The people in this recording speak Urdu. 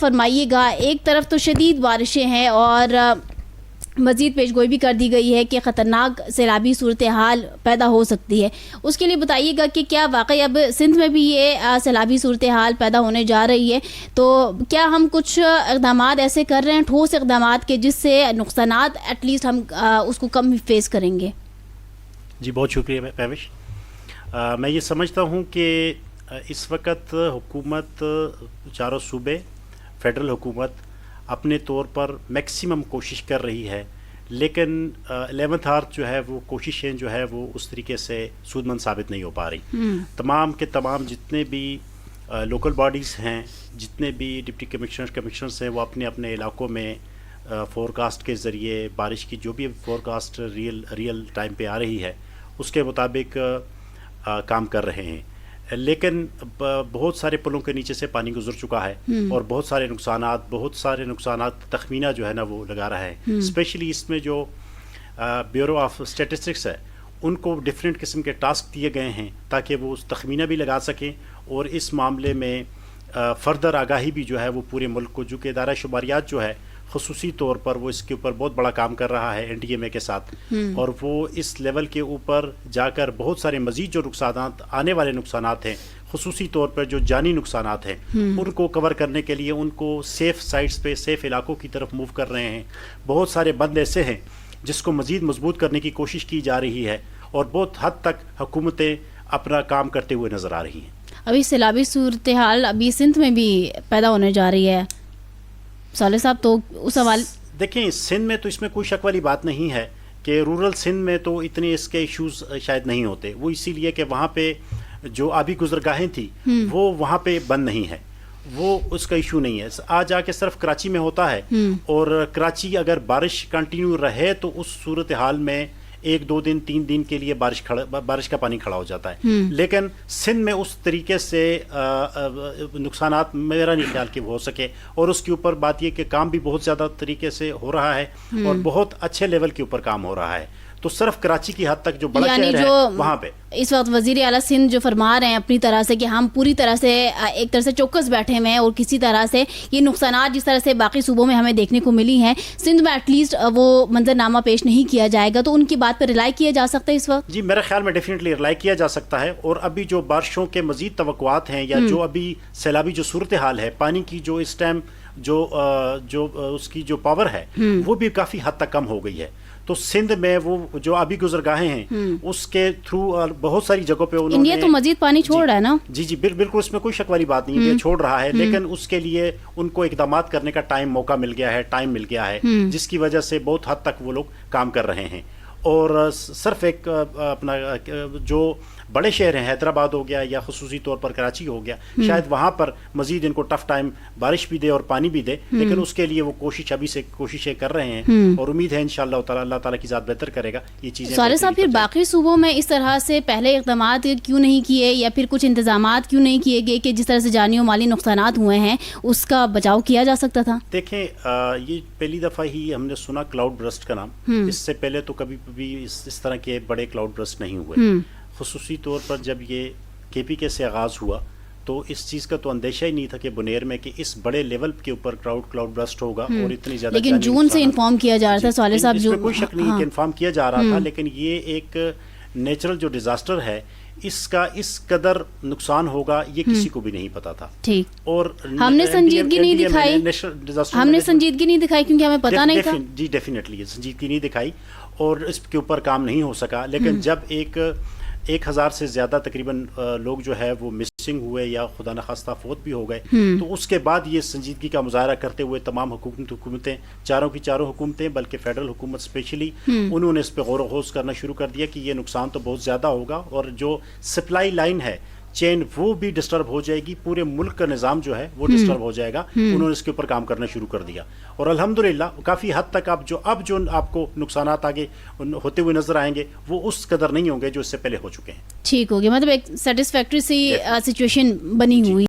فرمائیے گا، ایک طرف تو شدید بارشیں ہیں اور مزید پیشگوئی بھی کر دی گئی ہے کہ خطرناک سیلابی صورتحال پیدا ہو سکتی ہے. اس کے لیے بتائیے گا کہ کیا واقعی اب سندھ میں بھی یہ سیلابی صورتحال پیدا ہونے جا رہی ہے، تو کیا ہم کچھ اقدامات ایسے کر رہے ہیں، ٹھوس اقدامات کے جس سے نقصانات ایٹ لیسٹ ہم اس کو کم فیس کریں گے؟ جی بہت شکریہ پیوش. میں یہ سمجھتا ہوں کہ اس وقت حکومت، چاروں صوبے، فیڈرل حکومت اپنے طور پر میکسیمم کوشش کر رہی ہے، لیکن 11th آور جو ہے وہ کوششیں جو ہے وہ اس طریقے سے سودمند ثابت نہیں ہو پا رہی. تمام کے تمام جتنے بھی لوکل باڈیز ہیں، جتنے بھی ڈپٹی کمشنرز ہیں، وہ اپنے اپنے علاقوں میں فور کاسٹ کے ذریعے بارش کی جو بھی فور کاسٹ ریئل ٹائم پہ آ رہی ہے اس کے مطابق کام کر رہے ہیں. لیکن بہت سارے پلوں کے نیچے سے پانی گزر چکا ہے اور بہت سارے نقصانات تخمینہ جو ہے نا وہ لگا رہا ہے. اسپیشلی اس میں جو بیورو آف اسٹیٹسٹکس ہے ان کو ڈفرینٹ قسم کے ٹاسک دیے گئے ہیں تاکہ وہ تخمینہ بھی لگا سکیں اور اس معاملے میں فردر آگاہی بھی جو ہے وہ پورے ملک کو، جو کہ ادارہ شماریات جو ہے خصوصی طور پر وہ اس کے اوپر بہت بڑا کام کر رہا ہے NDMA کے ساتھ، اور وہ اس لیول کے اوپر جا کر بہت سارے مزید جو نقصانات، آنے والے نقصانات ہیں، خصوصی طور پر جو جانی نقصانات ہیں ان کو کور کرنے کے لیے ان کو سیف سائٹس پہ، سیف علاقوں کی طرف موو کر رہے ہیں. بہت سارے بند ایسے ہیں جس کو مزید مضبوط کرنے کی کوشش کی جا رہی ہے اور بہت حد تک حکومتیں اپنا کام کرتے ہوئے نظر آ رہی ہیں. ابھی سیلابی صورتحال ابھی سندھ میں بھی پیدا ہونے جا رہی ہے صالح صاحب، تو اس حوالے دیکھیں سندھ میں تو اس میں کوئی شک والی بات نہیں ہے کہ رورل سندھ میں تو اتنے اس کے ایشوز شاید نہیں ہوتے. وہ اسی لیے کہ وہاں پہ جو آبی گزرگاہیں تھیں وہ وہاں پہ بند نہیں ہے، وہ اس کا ایشو نہیں ہے. آج آ کے صرف کراچی میں ہوتا ہے، اور کراچی اگر بارش کنٹینیو رہے تو اس صورتحال میں 1-2 دن 3 دن کے لیے بارش کا پانی کھڑا ہو جاتا ہے. لیکن سندھ میں اس طریقے سے نقصانات میرا نہیں خیال کہ وہ ہو سکے، اور اس کے اوپر بات یہ کہ کام بھی بہت زیادہ طریقے سے ہو رہا ہے اور بہت اچھے لیول کے اوپر کام ہو رہا ہے. تو صرف کراچی کی حد تک جو بڑا شہر ہے وہاں پہ اس وقت وزیر اعلیٰ سندھ جو فرما رہے ہیں اپنی طرح سے کہ ہم پوری طرح سے ایک طرح سے چوکس بیٹھے ہوئے ہیں، اور کسی طرح سے یہ نقصانات جس طرح سے باقی صوبوں میں ہمیں دیکھنے کو ملی ہیں سندھ میں ایٹ لیسٹ وہ منظرنامہ پیش نہیں کیا جائے گا، تو ان کی بات پر ریلائی کیا جا سکتا ہے اس وقت؟ جی میرے خیال میں ڈیفینیٹلی ریلائی کیا جا سکتا ہے. اور ابھی جو بارشوں کے مزید توقعات ہیں یا جو ابھی سیلابی جو صورتحال ہے، پانی کی جو اس ٹائم جو اس کی جو پاور ہے وہ بھی کافی حد تک کم ہو گئی ہے. تو سندھ میں وہ جو آبی گزرگاہیں ہیں اس کے تھرو بہت ساری جگہوں پہ انہوں نے انڈیا تو مزید پانی چھوڑ رہا ہے نا. جی بالکل اس میں کوئی شک والی بات نہیں ہے، چھوڑ رہا ہے، لیکن اس کے لیے ان کو اقدامات کرنے کا موقع مل گیا ہے جس کی وجہ سے بہت حد تک وہ لوگ کام کر رہے ہیں. اور صرف ایک اپنا جو بڑے شہر ہیں، حیدرآباد ہو گیا یا خصوصی طور پر کراچی ہو گیا، شاید وہاں پر مزید ان کو ٹف ٹائم بارش بھی دے اور پانی بھی دے، لیکن اس کے لیے وہ ابھی سے کوششیں کر رہے ہیں، اور امید ہے انشاءاللہ تعالی اللہ تعالیٰ کی ذات بہتر کرے گا یہ چیزیں. صالح صاحب پھر باقی صوبوں میں اس طرح سے پہلے اقدامات کیوں نہیں کیے یا پھر کچھ انتظامات کیوں نہیں کیے گئے کہ جس طرح سے جانی و مالی نقصانات ہوئے ہیں اس کا بچاؤ کیا جا سکتا تھا؟ دیکھیں یہ پہلی دفعہ ہی ہم نے سنا کلاؤڈ برسٹ کا نام، اس سے پہلے تو کبھی بھی اس طرح کے بڑے کلاؤڈ برسٹ نہیں ہوئے. خصوصی طور پر جب یہ KPK سے آغاز ہوا تو اس چیز کا تو اندیشہ ہی نہیں تھا کہ بنیر میں کہ اس بڑے لیول کے اوپر کلاؤڈ برسٹ ہوگا اور اتنی زیادہ، لیکن جون سے انفارم کیا جا رہا تھا صالح صاحب، اس میں کوئی شک نہیں کہ انفارم کیا جا رہا تھا، لیکن یہ ایک نیچرل جو ڈیزاسٹر ہے اس کا اس قدر نقصان ہوگا یہ کسی کو بھی نہیں پتا تھا. ٹھیک، اور ہم نے سنجیدگی نہیں دکھائی کیونکہ ہمیں پتا نہیں تھا. جی ڈیفینیٹلی سنجیدگی نہیں دکھائی اور اس کے اوپر کام نہیں ہو سکا. لیکن جب 1000 سے زیادہ تقریباً لوگ جو ہے وہ مسنگ ہوئے یا خدا نخواستہ فوت بھی ہو گئے، تو اس کے بعد یہ سنجیدگی کا مظاہرہ کرتے ہوئے تمام حکومتیں، چاروں کی چاروں حکومتیں، بلکہ فیڈرل حکومت اسپیشلی، انہوں نے اس پہ غور و خوض کرنا شروع کر دیا کہ یہ نقصان تو بہت زیادہ ہوگا اور جو سپلائی لائن ہے، چین، وہ بھی ڈسٹرب ہو جائے گی، پورے ملک کا نظام جو ہے وہ ڈسٹرب ہو جائے گا. انہوں نے اس کے اوپر کام کرنا شروع کر دیا اور الحمدللہ کافی حد تک اب جو آپ کو نقصانات آگے ہوتے ہوئے نظر آئیں گے وہ اس قدر نہیں ہوں گے جو اس سے پہلے ہو چکے ہیں. ٹھیک ہو گیا، مطلب ایک سیٹسفیکٹری سی سچویشن بنی ہوئی.